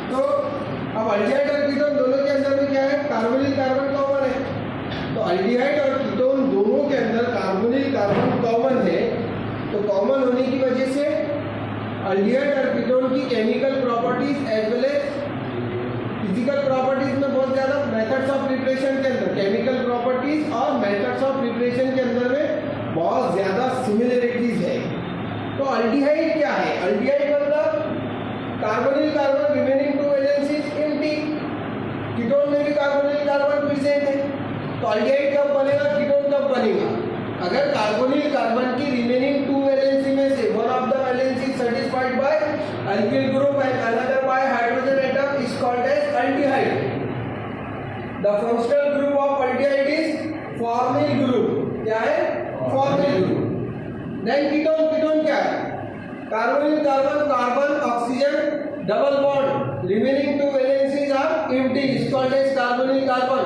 तो अब अल्डिहाइड और कीटोन दोनों के अंदर में क्या है, कार्बोनिल कार्बन कॉमन है। तो अल्डिहाइड और कीटोन दोनों के अंदर कार्बोनिल कार्बन कॉमन है। तो कॉमन होने की वजह से अल्डिहाइड और कीटोन की chemical properties as well as physical properties में बहुत ज्यादा, मेथड्स ऑफ प्रिपरेशन के अंदर केमिकल प्रॉपर्टीज और मेथड्स ऑफ प्रिपरेशन के अंदर में बहुत ज्यादा सिमिलरिटीज है। तो अल्डिहाइड क्या है? अल्डिहाइड मतलब carbonyl carbon remaining two valencies empty. Ketone में भी कार्बोनिल कार्बन प्रेजेंट है। तो अल्डिहाइड कब बनेगा, कीटोन कब बनेगा? अगर कार्बोनिल कार्बन की रिमेनिंग टू वैलेंसी में से one of the valency satisfied by alkyl group and another by hydrogen atom is called as aldehyde. The functional group of aldehyde is formyl group. क्या है? Formyl group. Then ketone, ketone क्या है? Carbonyl carbon carbon oxygen double bond remaining two valencies are empty is called as carbonyl carbon.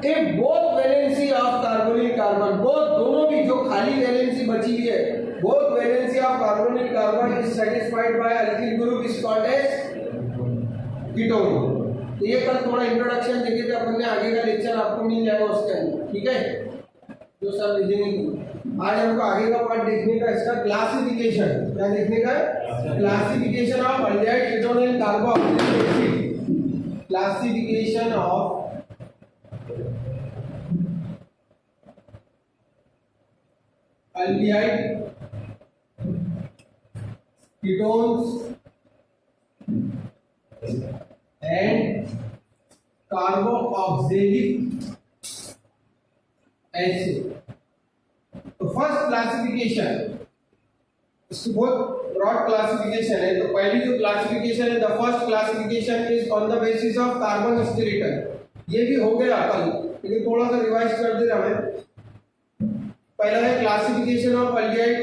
If both valency of carbonyl carbon, both दोनों भी जो खाली valency बची हुई है, both valency of carbonyl carbon is satisfied by alkyl group is called as ketone। तो ये कल थोड़ा इंट्रोडक्शन देखे थे अपन ने, आगे का लेक्चर आपको मिल जाएगा उसके अंदर, ठीक है? जो सब लिखेंगे। आज हमको आगे का पार्ट देखने का इसका क्लासिफिकेशन, क्या देखने का है? Classification of aldehyde ketone and carboxylic acid. Classification of aldehyde ketones and carboxylic acid। तो फर्स्ट क्लासिफिकेशन, इसकी बहुत ब्रॉड क्लासिफिकेशन है। तो पहली जो क्लासिफिकेशन है, the first classification is on the basis of carbon skeleton. ये भी हो गया कल, लेकिन थोड़ा सा रिवाइज कर दे रहा मैं। पहला है क्लासिफिकेशन ऑफ अल्डिहाइड।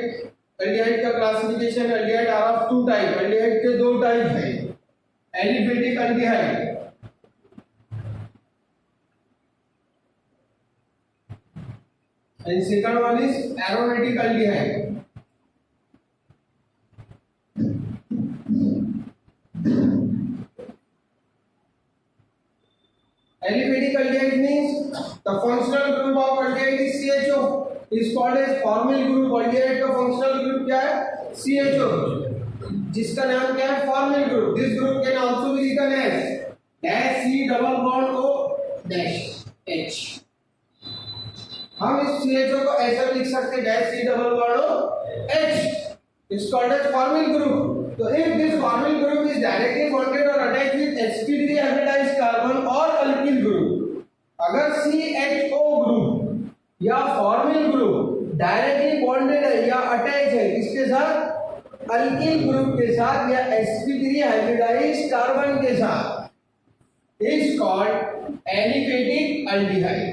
अल्डिहाइड का classification, aldehyde are of two type. Aldehyde के दो टाइप है, aliphatic aldehyde and second one is aromatic aldehyde. Aliphatic aldehyde means the functional group of aldehyde is CHO, is called as formyl group। aldehyde का functional group क्या है? CHO, जिसका नाम क्या है? formyl group। This group can also be written as dash C double bond O dash H। हम इस CHO को ऐसा लिख सकते हैं, dash C double bond O H is called as formyl group। तो if this formyl group is directly bonded or attached with sp3 hybridized carbon or alkyl group, अगर CHO group या formyl ग्रुप डायरेक्टली बॉन्डेड है या attach है किसके साथ? Alkyl group के साथ या sp3 हाइब्रिडाइज्ड कार्बन के साथ, is called aliphatic aldehyde।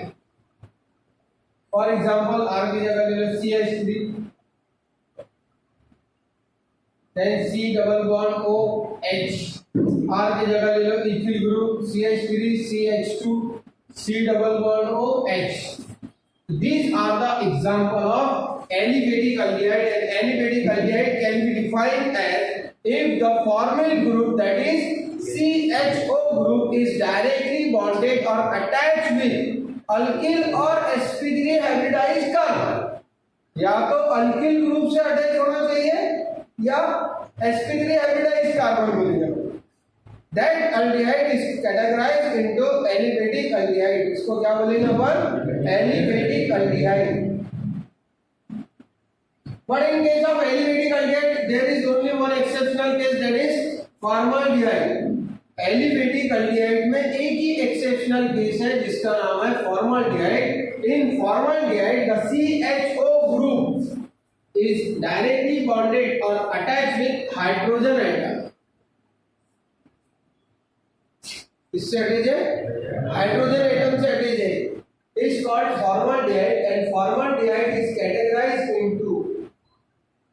For example R की जगह ले लो CH3, then C double bond O H। R की जगह ले लो ethyl group CH3 CH2 C double bond O H। These are the example of aliphatic aldehyde, and aliphatic aldehyde can be defined as if the formyl group, that is CHO group, is directly bonded or attached with alkyl or sp3 hybridized carbon। या तो alkyl group से attach होना चाहिए या sp3 hybridized carbon मिलेगा। That aldehyde is categorized into aliphatic aldehyde। इसको क्या बोलेंगे अपन? Aliphatic aldehyde। But in case of aliphatic aldehyde, there is only one exceptional case, that is formaldehyde। aliphatic aldehyde में एक ही exceptional case है जिसका नाम है formaldehyde। In formaldehyde, the CHO group is directly bonded or attached with hydrogen atom। इससे attach है, hydrogen atom से attach है। Is called formaldehyde, and formaldehyde is categorised into,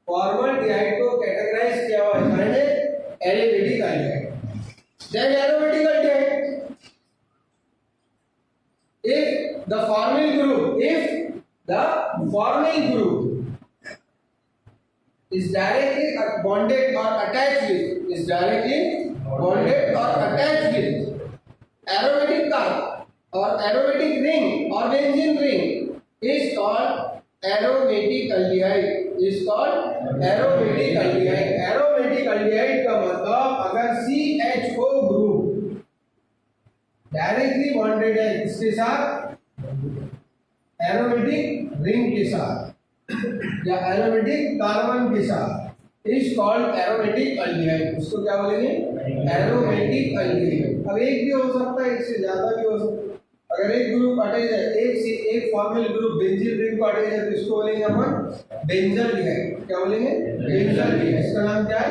formaldehyde को कैटेगराइज किया हुआ है aliphatic aldehyde. Then aromatic aldehyde, if the formyl group is directly bonded or attached with, is directly bonded or attached with aromatic carbon or aromatic ring or benzene ring is called aromatic aldehyde, is called aromatic aldehyde. aromatic aldehyde का मतलब अगर CHO group directly bonded है किसके साथ, aromatic ring के साथ या aromatic carbon के साथ, इज कॉल्ड एरोमेटिक अल्डिहाइड। उसको क्या बोलेंगे, एरोमेटिक अल्डिहाइड। अब एक भी हो सकता है, एक से ज्यादा भी हो सकता है। अगर एक ग्रुप अटैच है, एक से एक फॉर्मल ग्रुप बेंजीन रिंग को अटैच है तो इसको बोलेंगे अपन बेंजल्डिहाइड। क्या बोलेंगे, बेंजल्डिहाइड। इसका नाम क्या है,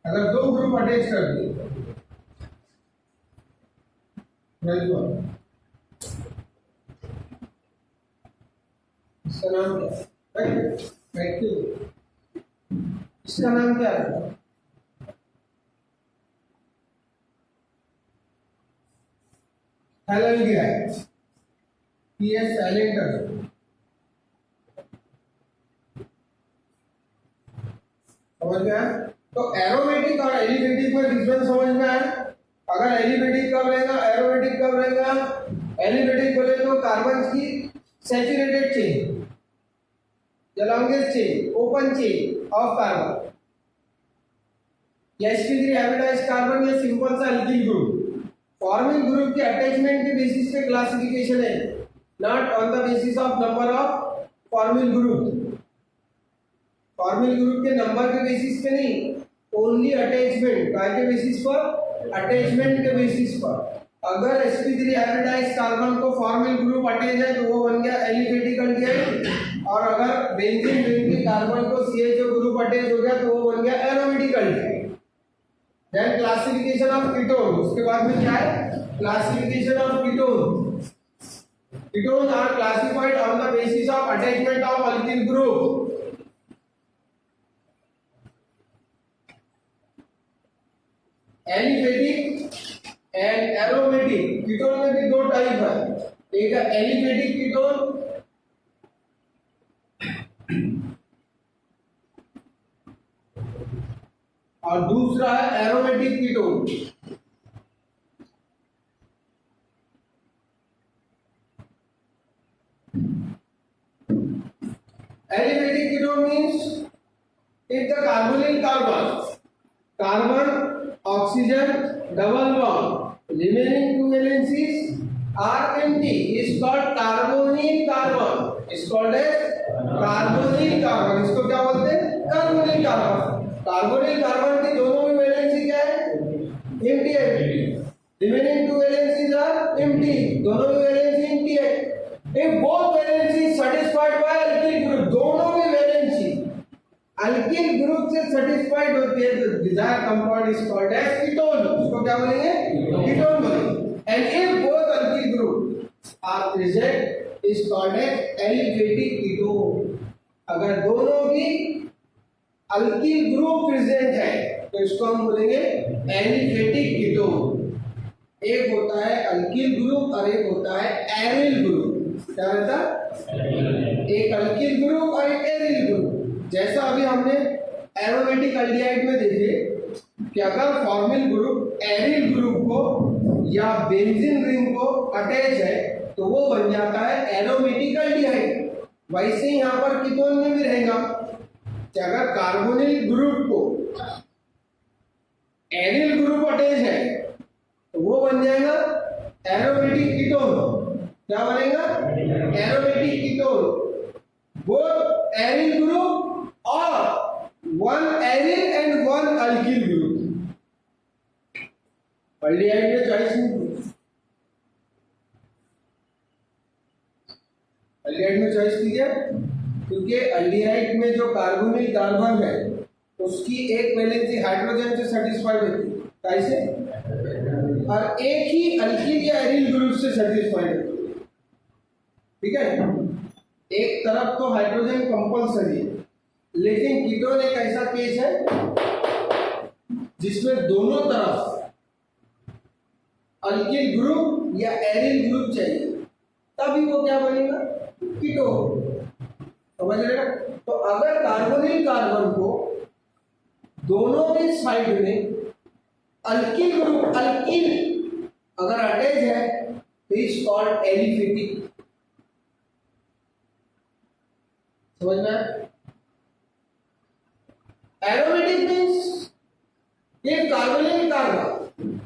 अगर दो ग्रुप अटैच कर दिए इसका नाम क्या है, इसका नाम क्या है, एल्डिहाइड। पीएस साइलेंट कर दो, समझ में आया। तो एरोमेटिक और एलिफेटिक में डिफरेंस समझ में आया। अगर एलिफेटिक कब रहेगा, एरोमेटिक कब रहेगा। एलिफेटिक बोले तो कार्बन की saturated chain, the longest chain, open chain of carbon, या sp3 hybridized carbon या सिंपल सा अल्किल ग्रुप। फॉर्मिंग ग्रुप के अटैचमेंट के बेसिस पे क्लासिफिकेशन है, not on the basis of number of forming group. Forming group के number के basis पे नहीं, ओनली अटैचमेंट। काय के बेसिस पर, अटैचमेंट के बेसिस पर। अगर sp3 हाइब्रिडाइज्ड कार्बन को फॉर्मिल ग्रुप अटैच है तो वो बन गया एलिफेटिक अल्डिहाइड, और अगर बेंजीन रिंग के कार्बन को CHO ग्रुप अटैच हो गया तो वो बन गया aromatic aldehyde. Then classification of ketone, उसके बाद में क्या है, classification of ketone. Ketone are classified on the basis of attachment of alkyl group. Aliphatic and aromatic. Ketone में भी दो टाइप है, एक है एलिफेटिक कीटोन और दूसरा है aromatic ketone. Aliphatic ketone means if the carbonyl carbon oxygen double bond remaining two valencies are empty is called carbonyl carbon, is called as carbonyl carbon. इसको क्या बोलते हैं, कार्बोनिल कार्बन। कार्बोनिल कार्बन की दोनों में वैलेंसी क्या है, empty है। Remaining two valencies are empty, दोनों में वैलेंसी एम्प्टी है। If both valency satisfied by alkyl group, दोनों में वैलेंसी अल्किल ग्रुप से सैटिस्फाइड होती है तो desired compound is called as ketone. उसको क्या बोलेंगे, कीटोन बोलेंगे। And if both alkyl group are present is called as aliphatic ketone. अगर दोनों की अल्किल ग्रुप प्रेजेंट है तो इसको हम बोलेंगे एलिफेटिक कीटोन। एक होता है अल्किल ग्रुप और एक होता है एरिल ग्रुप। क्या रहता है, एक अल्किल ग्रुप और एक एरिल ग्रुप। जैसा अभी हमने एरोमेटिक अल्डिहाइड में देखे कि अगर फॉर्मिल ग्रुप एरिल ग्रुप को या बेंजीन रिंग को अटैच है तो वो बन जाता है एरोमेटिक अल्डिहाइड। वैसे ही यहाँ पर कीटोन में भी रहेगा कि अगर कार्बोनिल ग्रुप को एरिल ग्रुप अटैच है तो वो बन जाएगा एरोमेटिक कीटोन। क्या बनेगा, aromatic ketone. Both aryl group और one aryl and one alkyl group. Aldehyde में चॉइस नहीं, अल्डिहाइड में चॉइस कीजिए क्योंकि अल्डिहाइड में जो कार्बोनिल कार्बन है उसकी एक वैलेंसी हाइड्रोजन से सेटिस्फाइड होती है, कैसे, और एक ही अल्किल या एरिल ग्रुप से सेटिस्फाइड होती है। ठीक है, एक तरफ तो हाइड्रोजन कंपल्सरी है, लेकिन कीटोन एक ऐसा केस है जिसमें दोनों तरफ अल्किल ग्रुप या एरिल ग्रुप चाहिए, तभी वो क्या बनेगा, कीटोन। समझ रहे ना? तो अगर कार्बोनिल कार्बन को दोनों की साइड में अल्किल ग्रुप अल्किल अगर अटैच है तो इज कॉल्ड एलिफेटिक। समझना है? Aromatic means if carbonyl carbon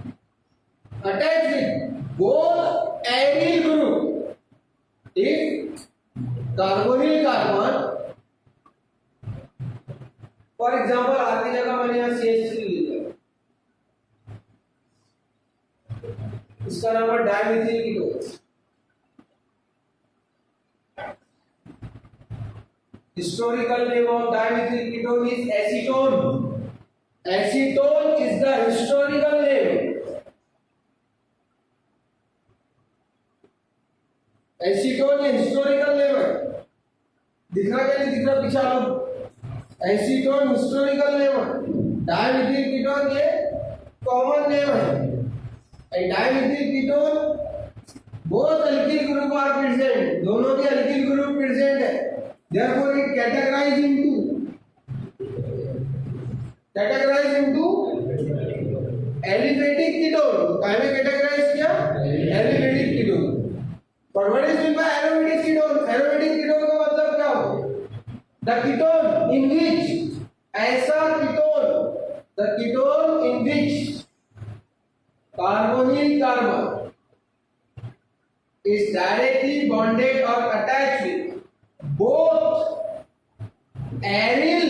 attached with both aryl group, if carbonyl carbon, for example आती जगह मैंने यहाँ CH3 ले लिया, इसका नाम है dimethyl ketone. Historical name of dimethyl ketone is acetone. Acetone is the historical name. Acetone ये historical name है। दिख रहा क्या नहीं दिख रहा पीछे आप? Acetone historical name है। Dimethyl ketone ये common name है। And dimethyl ketone both alkyl group are present. दोनों के alkyl group present है। Therefore it categorized into aliphatic ketone. काय में कैटेगराइज किया? Aliphatic ketone. But what is meant by aromatic ketone? Aromatic ketone का मतलब क्या होता है? The ketone in which ऐसा ketone, the ketone in which carbonyl carbon is directly bonded or attached with both aryl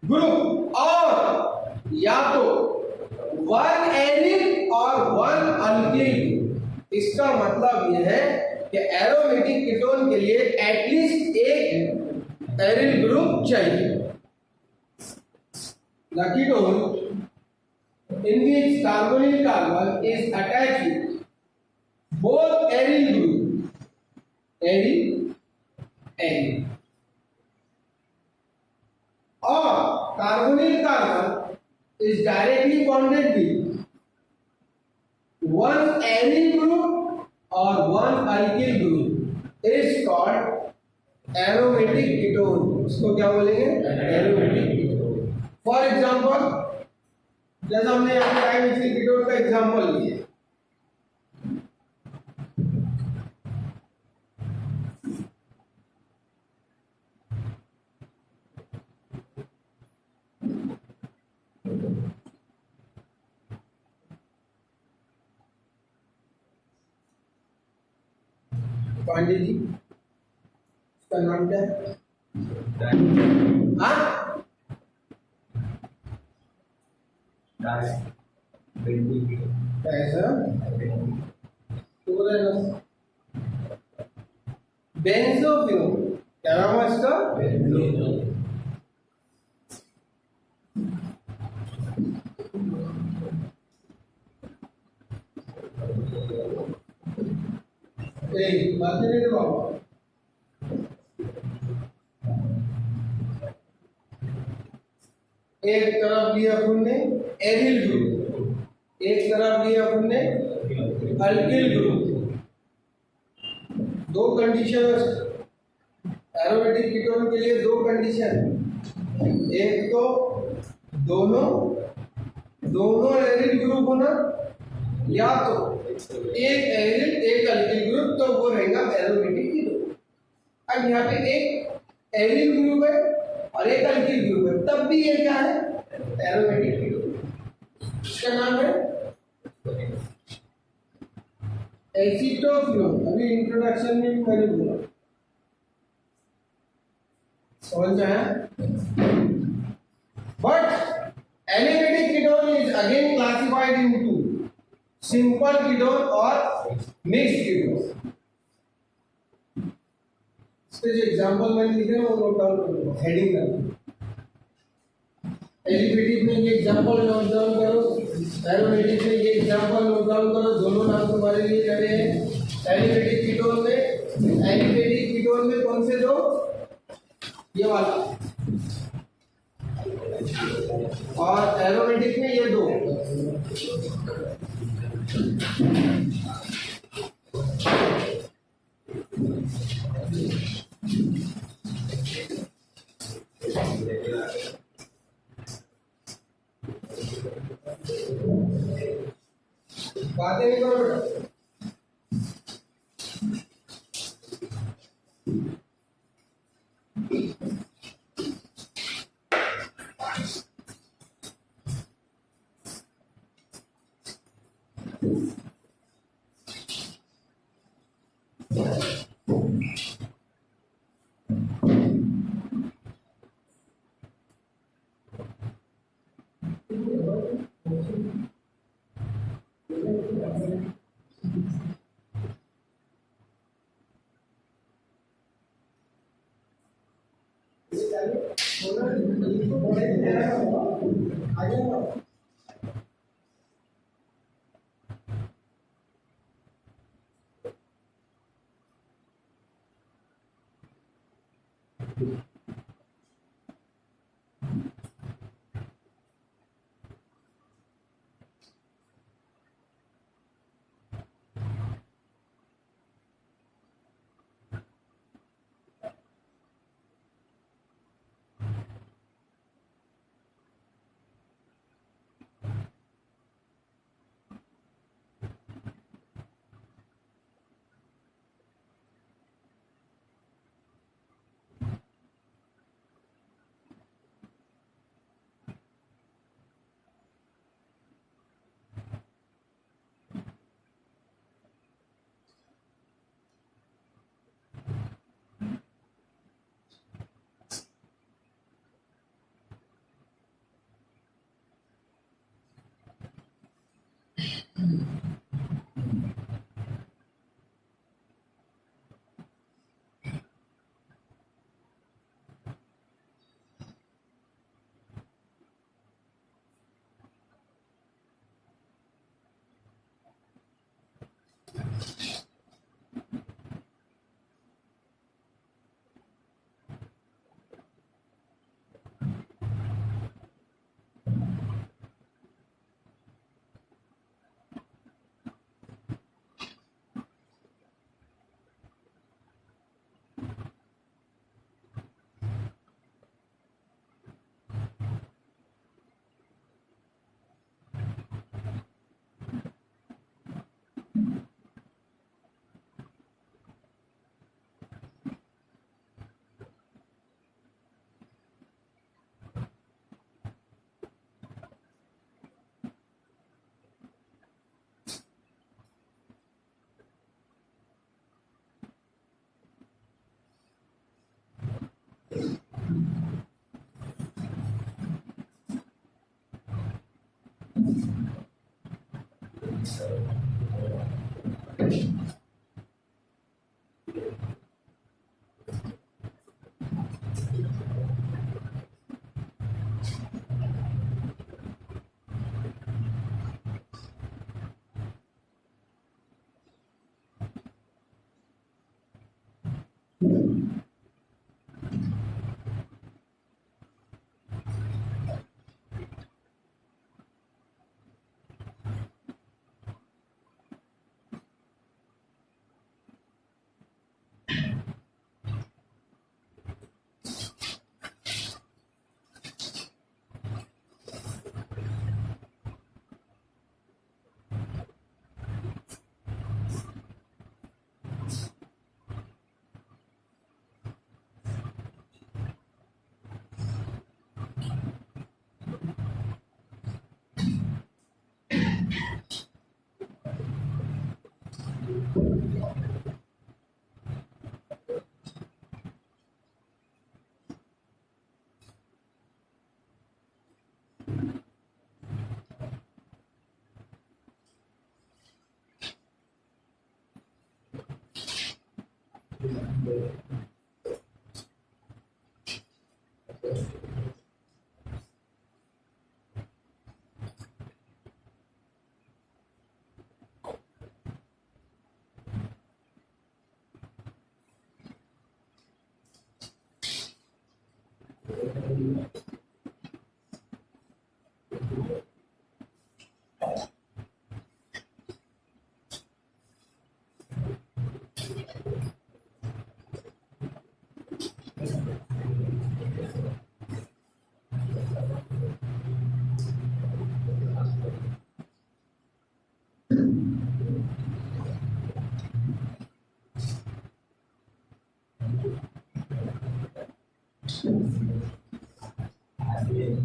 group और या तो one aryl और वन अल्किल। इसका मतलब यह है कि एरोमेटिक कीटोन के लिए एटलीस्ट एक एरिल ग्रुप चाहिए। The ketone in which carbonyl carbon is attached with both aryl group, aryl aryl, और carbonyl carbon is directly bonded with one aryl group or one alkyl group is called aromatic ketone। इसको क्या बोलेंगे? aromatic ketone। For example, जैसे हमने यहाँ dimethyl ketone का example लिया, पांडे जी इसका नाम क्या है? बेंजोफ्यूम। क्या नाम है इसका? एक बात नहीं बाबा, एक तरफ लिया अपन ने एरिल ग्रुप, एक तरफ लिया अपन ने अल्किल ग्रुप। दो कंडीशन एरोमेटिक कीटोन के लिए, दो कंडीशन, एक तो दोनों एरिल ग्रुप होना, या तो एक एरिल एक अल्किल ग्रुप, तो वो रहेगा एरोमेटिक कीटोन। अब यहाँ पे एक एरिल ग्रुप है और एक अल्किल ग्रुप है, तब भी ये क्या है? Aromatic ketone. इसका नाम है एसीटोफ्यूम। अभी इंट्रोडक्शन में मैंने बोला, समझ में आया? But aliphatic ketone is again classified into simple ketone और मिक्स्ड कीटोन। इसके जो एग्जांपल मैंने लिखे हैं वो नोट डाउन करो, हेडिंग करो। एलिफेटिक में ये एग्जांपल नोट डाउन करो, एरोमेटिक में ये एग्जांपल नोट डाउन करो। दोनों नाम तुम्हारे लिए लगे हैं। एलिफेटिक कीटोन में कौन से दो? ये वाला, और एरोमेटिक में ये दो। बातें नहीं करो बेटा।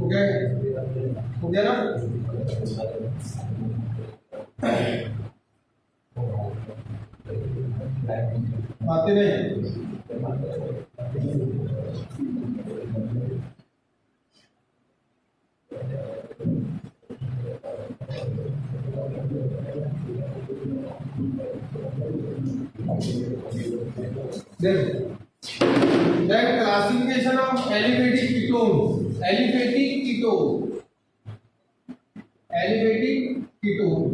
ओके, हो गया ना? आते नहीं। Then classification of aliphatic ketone. Aliphatic ketone. Aliphatic ketone.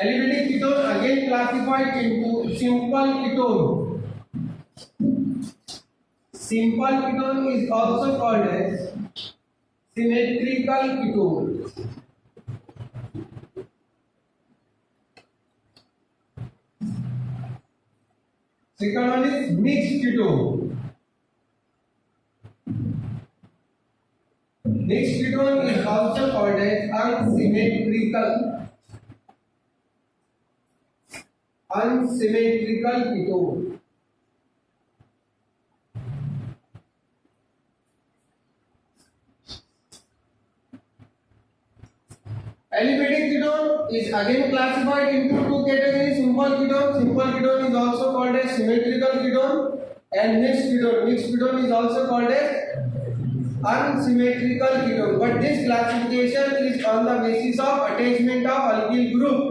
Aliphatic ketone again classified into simple ketone. Simple ketone is also called as symmetrical ketone. Second one is mixed ketone. Mixed ketone is also called as unsymmetrical. Unsymmetrical ketone. Aliphatic ketone is again classified into two categories: simple ketone. Simple ketone is also called as symmetrical ketone, and mixed ketone. Mixed ketone is also called as unsymmetrical ketone. But this classification is on the basis of attachment of alkyl group.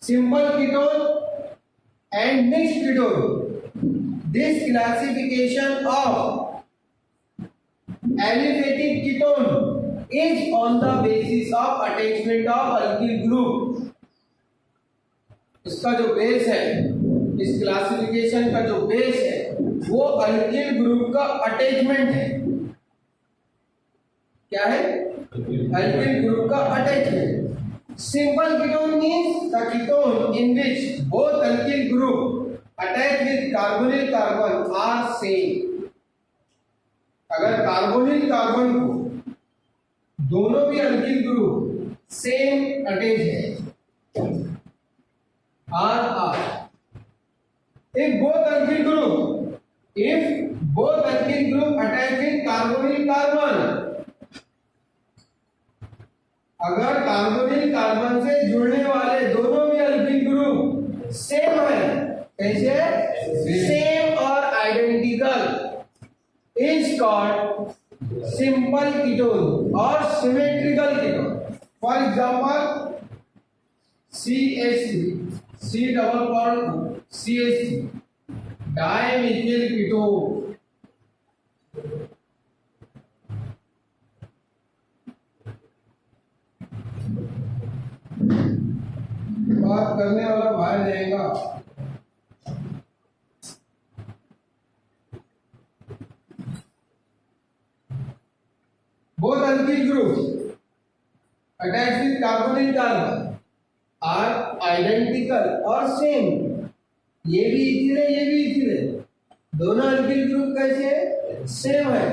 Simple ketone and mixed ketone. This classification of aliphatic ketone is on the basis of attachment of alkyl group. इसका जो base है, इस classification का जो base है, वो alkyl group का attachment है। क्या है? अल्किल ग्रुप का attachment. Simple ketone means the ketone in which both alkyl group attach with carbonyl carbon are same. अगर कार्बोनिल कार्बन को दोनों भी अल्किल ग्रुप सेम अटैच है, or if both alkyl group attach with carbonyl carbon, अगर carbonyl carbon से जुड़ने वाले दोनों भी अल्किल ग्रुप सेम है, कैसे? सेम और identical, is called simple ketone or symmetrical ketone. For example, CH3, C double bond CH3, dimethyl ketone. बात करने वाला बाहर जाएगा। Both alkyl groups attached with carbonyl carbon are identical or same. ये भी इथिल है, ये भी इथिल है, दोनों अल्किल ग्रुप कैसे? सेम है।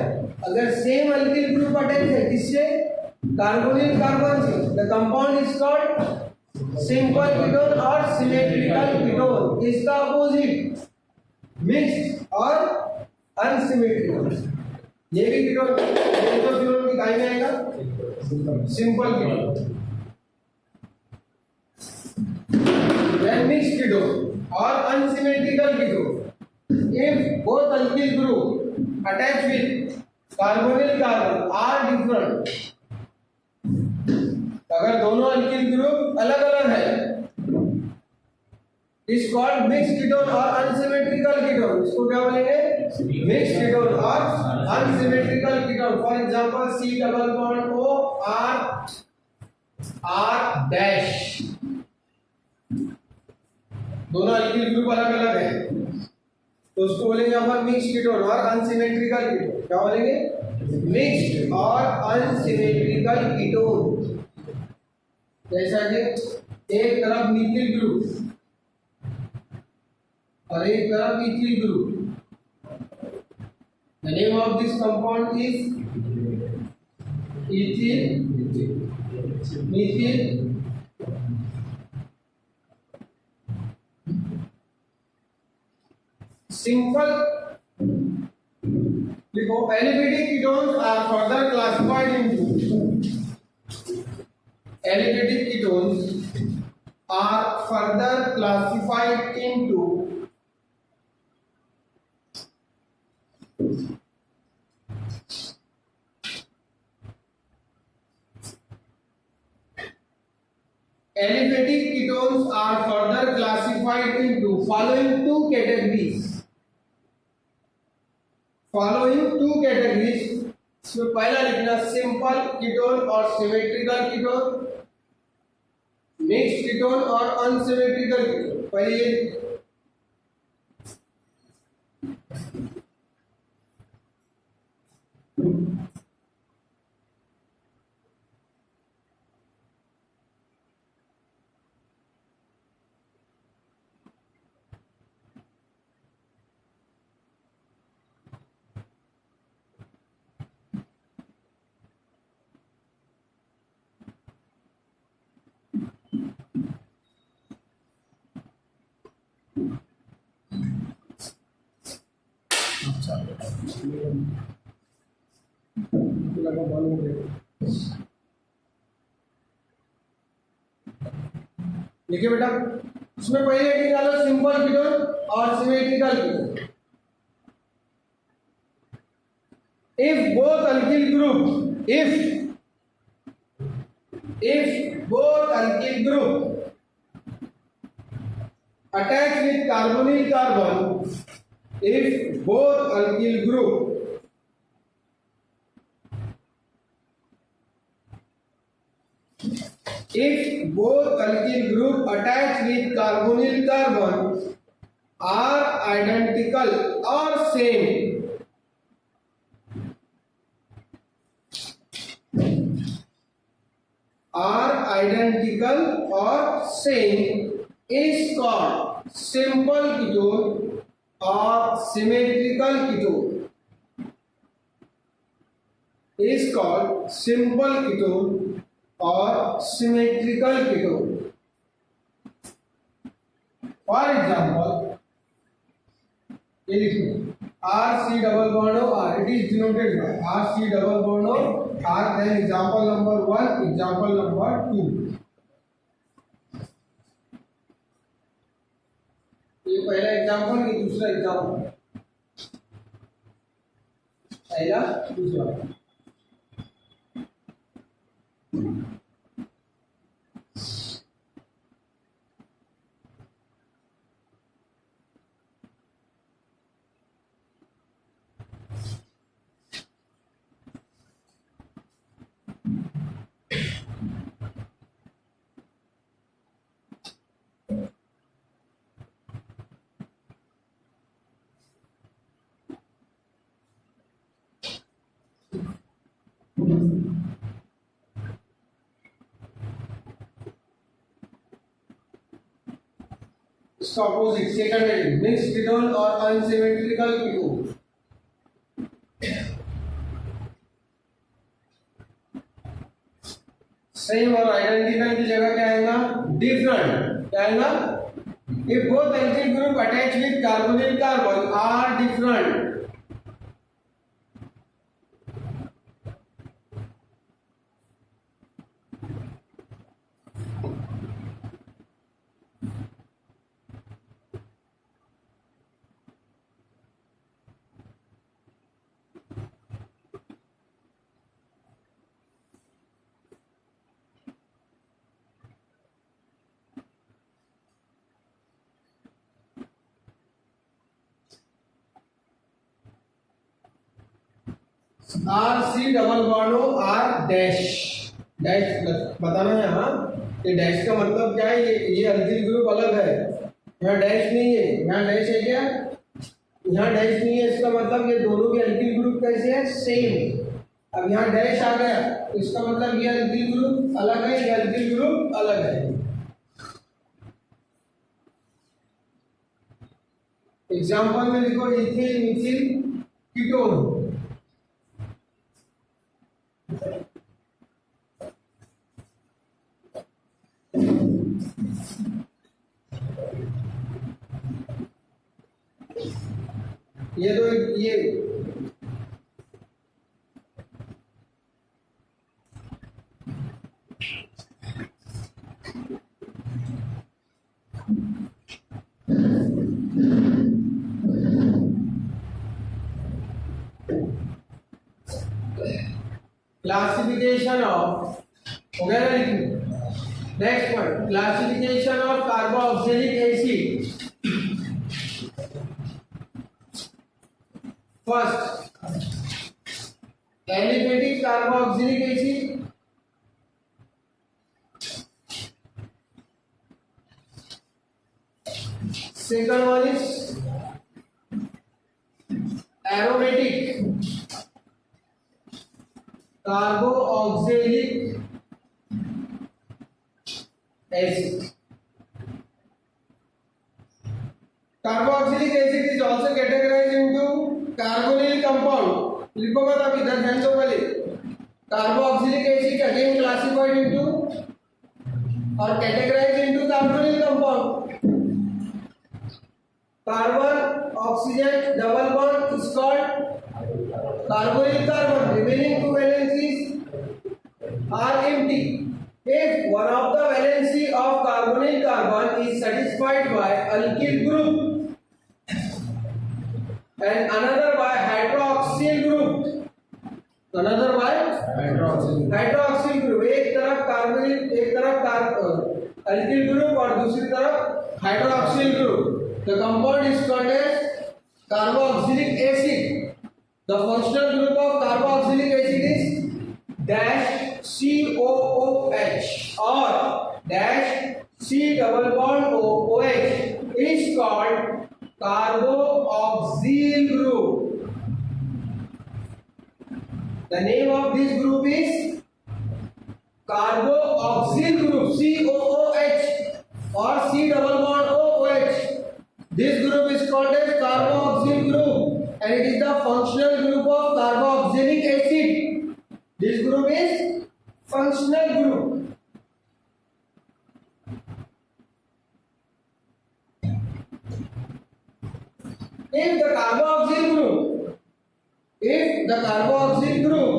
अगर सेम अल्किल ग्रुप अटैच है किससे? कार्बोनिल कार्बन से, the compound is called simple ketone और सिमेट्रिकल कीटोन। इसका अपोजिट मिक्स्ड और अनसिमेट्रिकल। ये भी कीटोन की काय में आएगा? Simple ketone. then mixed ketone or unsymmetrical ketone, if both alkyl group attached with carbonyl carbon are different, अगर दोनों अल्किल ग्रुप अलग अलग है, इज कॉल्ड मिक्स्ड कीटोन और अनसिमेट्रिकल कीटोन। इसको क्या बोलेंगे? मिक्स्ड कीटोन और unsymmetrical ketone. For example C double bond O R R dash, दोनों अल्किल ग्रुप अलग अलग है, तो उसको बोलेंगे अपन मिक्स्ड कीटोन और अनसिमेट्रिकल कीटोन। क्या बोलेंगे? मिक्स्ड और अनसिमेट्रिकल कीटोन। जैसा कि एक तरफ मिथिल ग्रुप और एक तरफ ethyl group, the name of this compound is ethyl methyl simple देखो aliphatic ketones are further classified into aliphatic ketones are further classified into Aliphatic ketones are further classified into following two categories. Following two categories. इसमें पहला लिखना simple ketone और symmetrical ketone, mixed ketone और unsymmetrical ketone. पहले देखिए बेटा, इसमें पहले निकालो सिंपल कीटोन और symmetrical ketone. If both alkyl group if both alkyl group attach with carbonyl carbon, if both alkyl group if both alkyl group attached with carbonyl carbon are identical or same, is called simple ketone or symmetrical ketone. Is called simple ketone or symmetrical ketone. For example, ये लिखो RC double bond O R. It is denoted by RC double bond O R. Then example number 1, example number 2. ये पहला example, ये दूसरा example, पहला दूसरा। इसका opposite second है मिक्स्ड कीटोन और अनसिमेट्रिकल कीटोन। सेम और आइडेंटिकल की जगह क्या आएगा? डिफरेंट। क्या आएगा? If both alkyl group attach with carbonyl carbon are different, R C double bond O R dash, dash बताना है। यहाँ ये डैश का मतलब क्या है? ये अल्किल ग्रुप अलग है, यहाँ डैश नहीं है। यहाँ डैश है क्या? यहाँ डैश नहीं है, इसका मतलब ये दोनों के अल्किल ग्रुप कैसे है? सेम। अब यहाँ डैश आ गया तो इसका मतलब ये अल्किल ग्रुप अलग है, ये अल्किल ग्रुप अलग है। एग्जाम्पल में लिखो इथिल मिथिल कीटोन। ये तो ये क्लासिफिकेशन ऑफ वगैरह लिखिए। Next point, classification of carboxylic acid. First, aliphatic carboxylic acid, second one is aromatic carboxylic acid. Carboxylic acid is also categorized into carbonyl compound. लिखो मत आप इधर ध्यान दो पहले। Carboxylic acid again classified into or categorized into carbonyl compound. Carbon oxygen double bond is called carbonyl carbon. Remaining two valencies are empty. If one of the valency of carbonyl carbon is satisfied by alkyl group and another by hydroxyl group, another by hydroxyl group, एक तरफ carbonyl, एक तरफ alkyl group और दूसरी तरफ hydroxyl group, the compound is called as carboxylic acid. The functional group of carboxylic acid is dash COOH or dash C double bond OH is called carboxyl group. The name of this group is carboxyl group, COOH or C double bond OH. This group is called as carboxyl group and it is the functional group of carboxylic acid. This group is functional group. If the carboxyl group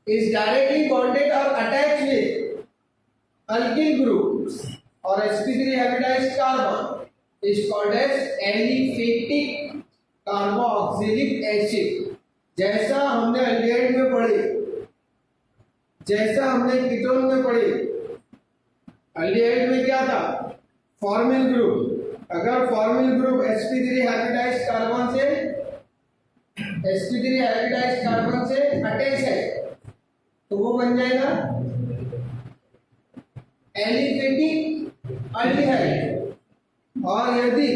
is directly bonded or attached with alkyl group or sp3 hybridized carbon is called as aliphatic carboxylic acid. जैसा हमने aldehyde में पढ़े, जैसा हमने ketone में पढ़े, aldehyde में क्या था? Formyl group. अगर formyl group sp3 hybridised carbon से अटैच है तो वो बन जाएगा एलिफेटिक एल्डिहाइड। और यदि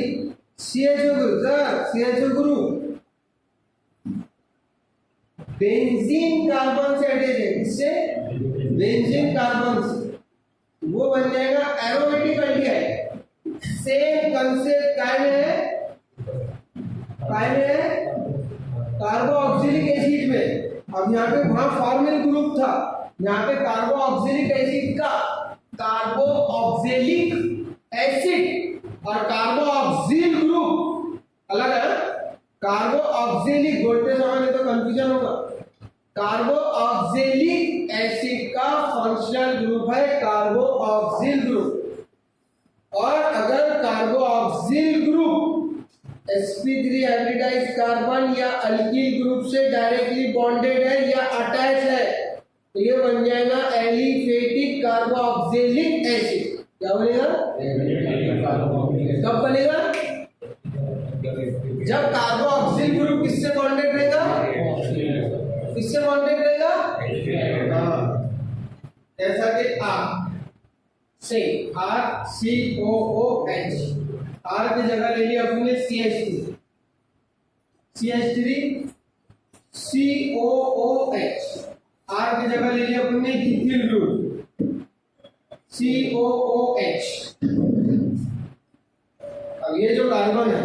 CHO ग्रुप बेंजीन कार्बन से अटैच है, किससे? बेंजीन कार्बन से, वो बन जाएगा एरोमेटिक एल्डिहाइड। सेम कंसेप्ट काय में है कार्बोक्सिलिक एसिड में। अब यहाँ पे वहां फॉर्मिल ग्रुप था, यहाँ पे कार्बोक्सिलिक एसिड का कार्बोक्सिलिक एसिड और कार्बोक्सिल ग्रुप अलग है। कार्बोक्सिलिक बोलते समय नहीं तो कंफ्यूजन होगा। कार्बोक्सिलिक एसिड का फंक्शनल ग्रुप है कार्बोक्सिल ग्रुप। और अगर carboxyl group sp3 hybridised carbon या अल्किल ग्रुप से डायरेक्टली बॉन्डेड है या अटैच है तो ये बन जाएगा एलिफेटिक कार्बोक्सिलिक एसिड। क्या बनेगा? कब बनेगा? जब कार्बोक्सिल ग्रुप किससे बॉन्डेड रहेगा? किससे बॉन्डेड रहेगा? जैसा कि से RCOOH, R की जगह ले लिया अपने CH3 COOH, R की जगह ले लिया अपने इथिल ग्रुप COOH। अब ये जो कार्बन है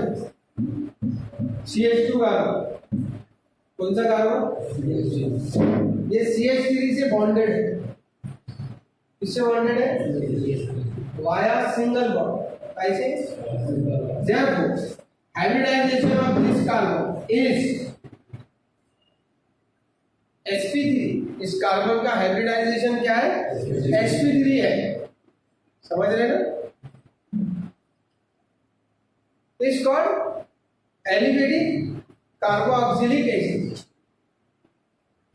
CH2 कार्बन, कौन सा कार्बन? ये CH3 से बॉन्डेड है। किससे बॉन्डेड है? Via single bond. कैसे? Therefore, hybridization of this carbon is sp3, इस कार्बन का हाइब्रिडाइजेशन क्या है? sp3 है, समझ रहे ना? Is called aliphatic carboxylic acid,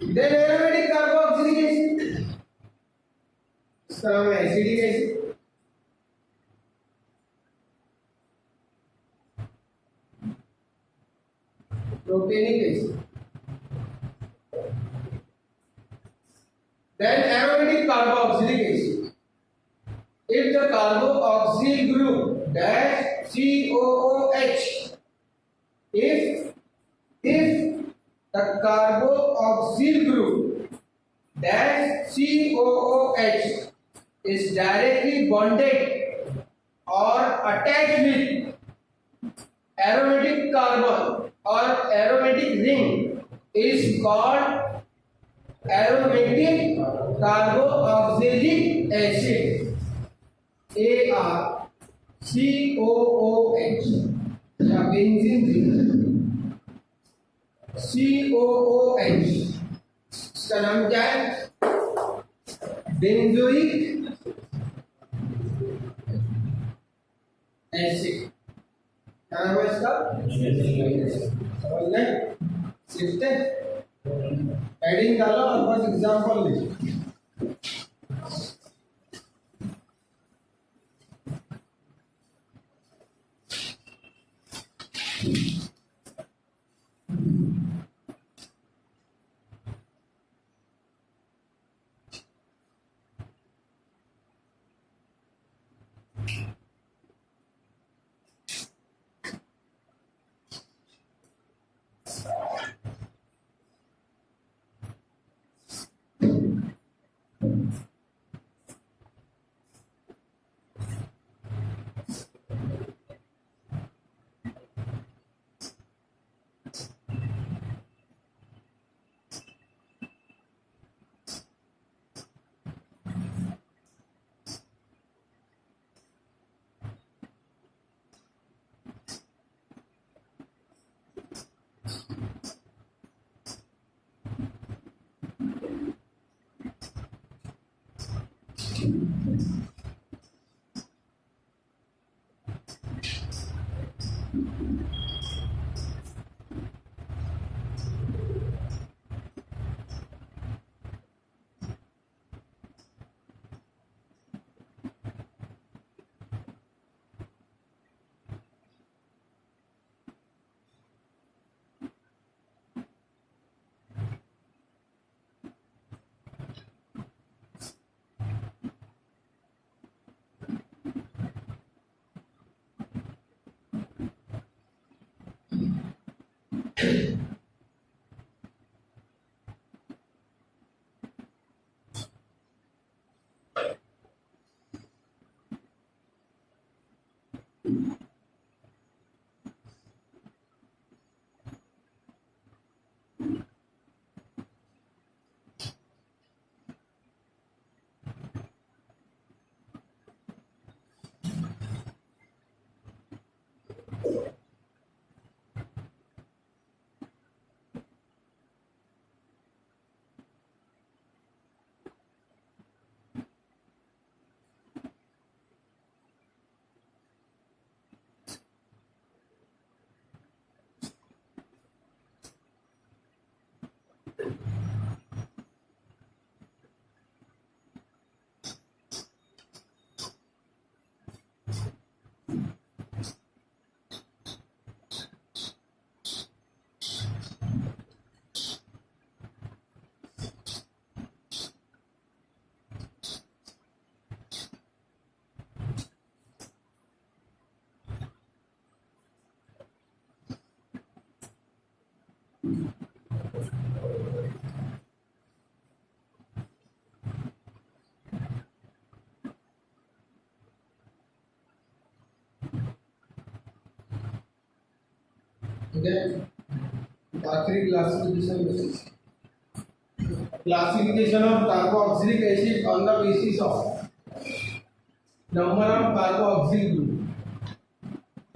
then aromatic carboxylic acid, इसका नाम है acetic acid. Propanoic acid, then aromatic carboxylic acid. If the carboxyl group dash COOH, if the carboxyl group dash COOH is directly bonded or attached with aromatic carbon or aromatic ring, is called aromatic carboxylic acid, ArCOOH, या benzene ring COOH, इसका नाम क्या है? Benzoic acid. क्या नाम है इसका? समझ गए? लिखते हेडिंग डालो और बस एग्जांपल लिखो। Then आखिरी classification of carboxylic acid on the basis of number of carboxyl group.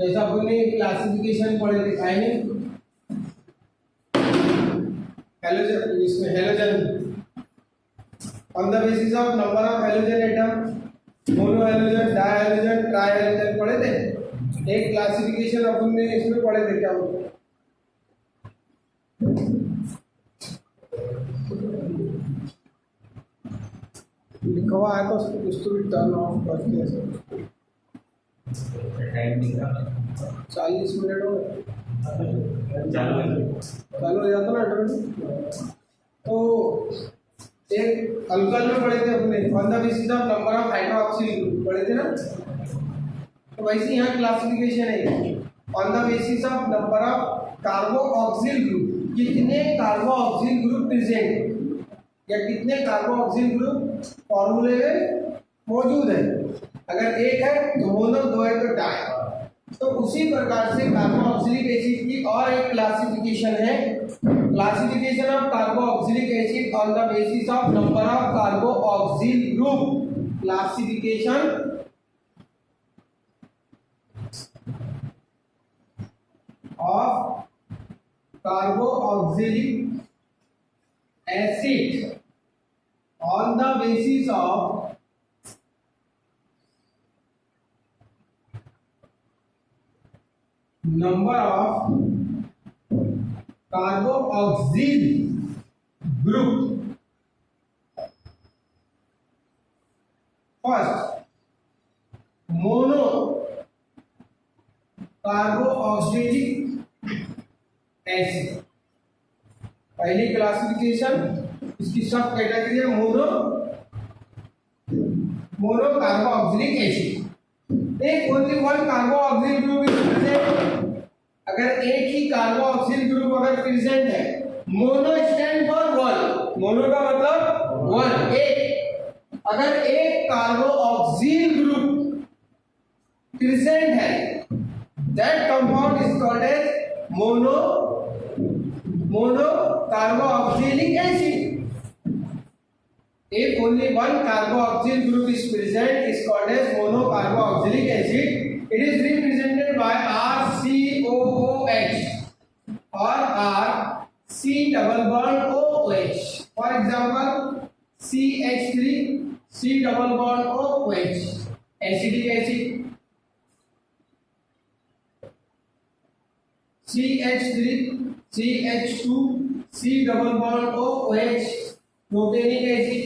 ऐसा अपने क्लासिफिकेशन पढ़े थे, हेलोजन इसमें halogen on the basis of number of halogen atom, mono halogen, die halogen, try halogen पढ़े थे। एक क्लासिफिकेशन अपन ने इसमें पढ़े थे क्या बोलते हैं, लिखा हुआ है तो उसको कुछ तो भी टर्न ऑफ करके ऐसे 40 मिनट हो गए, चालू हो जाता ना ऑटोमेटिक। तो एक अल्कोहल में पढ़े थे अपने on the basis of number of hydroxyl group पढ़े थे ना। तो वैसे यहाँ क्लासिफिकेशन है on the basis of number of carboxyl group, कितने कार्बोक्सिल ग्रुप प्रेजेंट या कितने कार्बोक्सिल ग्रुप फॉर्मूले में मौजूद है। अगर एक है तो मोनो, दो है तो डाई। तो उसी प्रकार से कार्बोक्सिलिक एसिड की और एक क्लासिफिकेशन है, classification of carboxylic acid on the basis of number of carboxyl group. Classification of carboxylic acid on the basis of number of carboxyl group. First, mono carboxylic acid, पहली classification इसकी subcategory है mono carboxylic acid. एक only one carboxyl group is present. अगर एक ही carboxyl group अगर present है, mono stand for one, mono का मतलब वन, एक। अगर एक कार्बोक्सिल ग्रुप प्रेजेंट है, that compound is called as mono carboxylic acid. If only one carboxyl group is present, is called as monocarboxylic acid. It is represented by RCOOH or RC double bond OH. For example, CH3 C double bond OH, acidic acid. CH3 CH2 C double bond OH, protenic acid.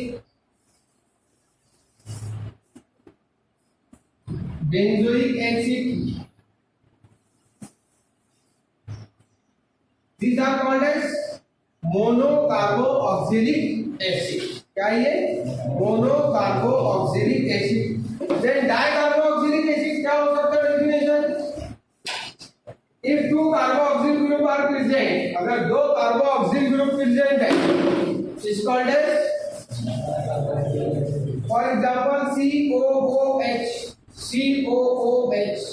Benzoic acid. These are called as monocarboxylic acid. क्या ये monocarboxylic acid? Then dicarboxylic acid क्या हो सकता है definition? If two carboxyl group are present, अगर दो carboxyl group present है, is called as, for example, COOH, COOH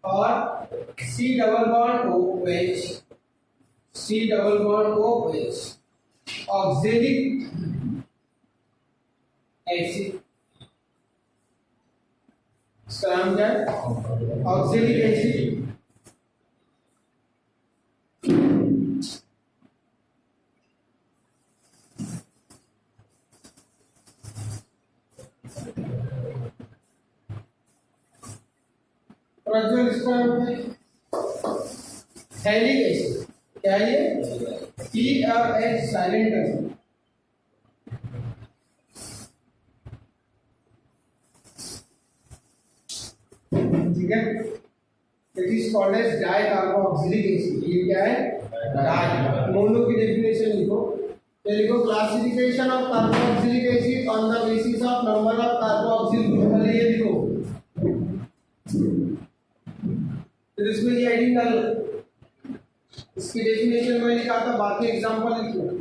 or C double bond OH, C double bond OH, oxalic acid. इसका नाम क्या है? Oxalic acid. प्रज्वल इसका थैलिक एसिड, क्या है ये? TRH silent acid. ठीक है, it is called as dicarboxylic acid. ये क्या है? डाई। मोनो की डेफिनेशन लिखो, तो लिखो classification of carboxylic acid on the basis of number of carboxyl group. ये लिखो, फिर इसमें ये एडिंग कर लो। इसकी डेफिनेशन में लिखा था, बाकी एग्जांपल लिखो।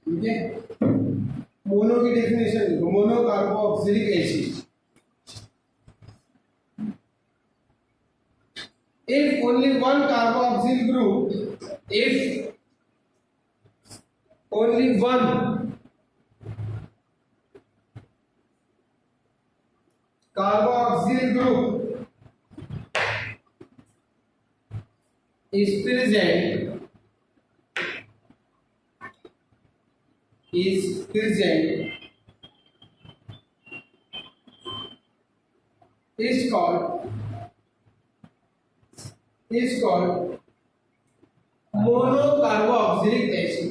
ठीक है। मोनो की डेफिनेशन देखो, mono carboxylic acid, if only one carboxyl group, if only one carboxyl group is present, is called monocarboxylic acid.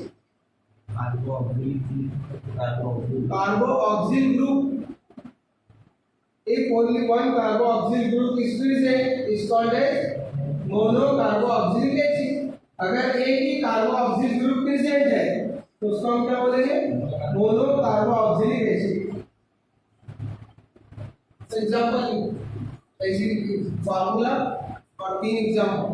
Carboxyl group, if only one carboxyl group is present, is called as monocarboxylic acid. अगर एक ही carboxyl group present है तो उसको हम क्या बोलेंगे? Monocarboxylic acid. Example ऐसी फार्मूला और 3 एग्जांपल।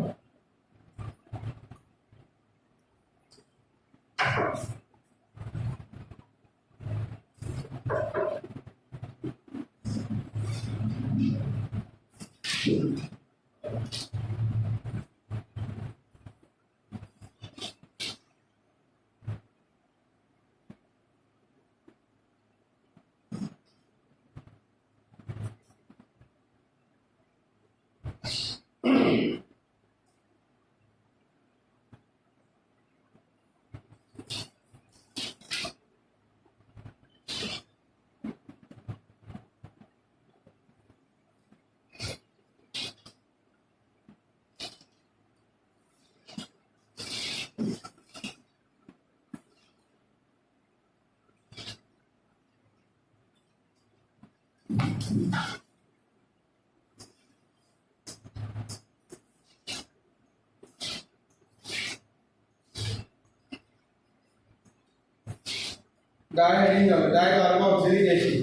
डाइकार्बोक्सिलिक एसिड,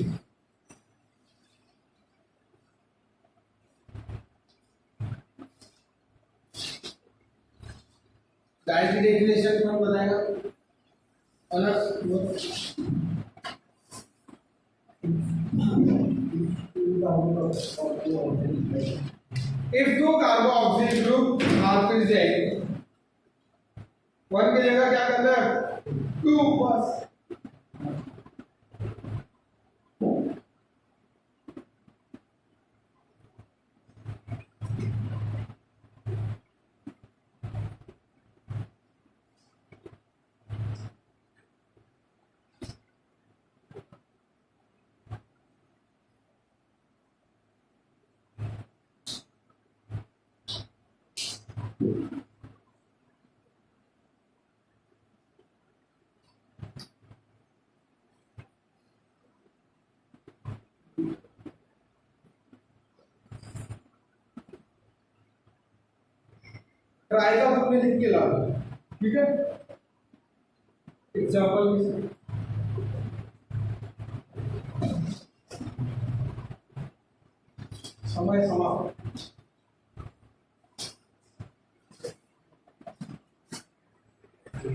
डाई की डेफिनेशन कौन बताएगा? If two carboxyl group are present, one की जगह क्या करना है? 2 बस। ट्राई का बुक में लिख के लाओ, ठीक है। एग्जाम्पल में समय समाप्त।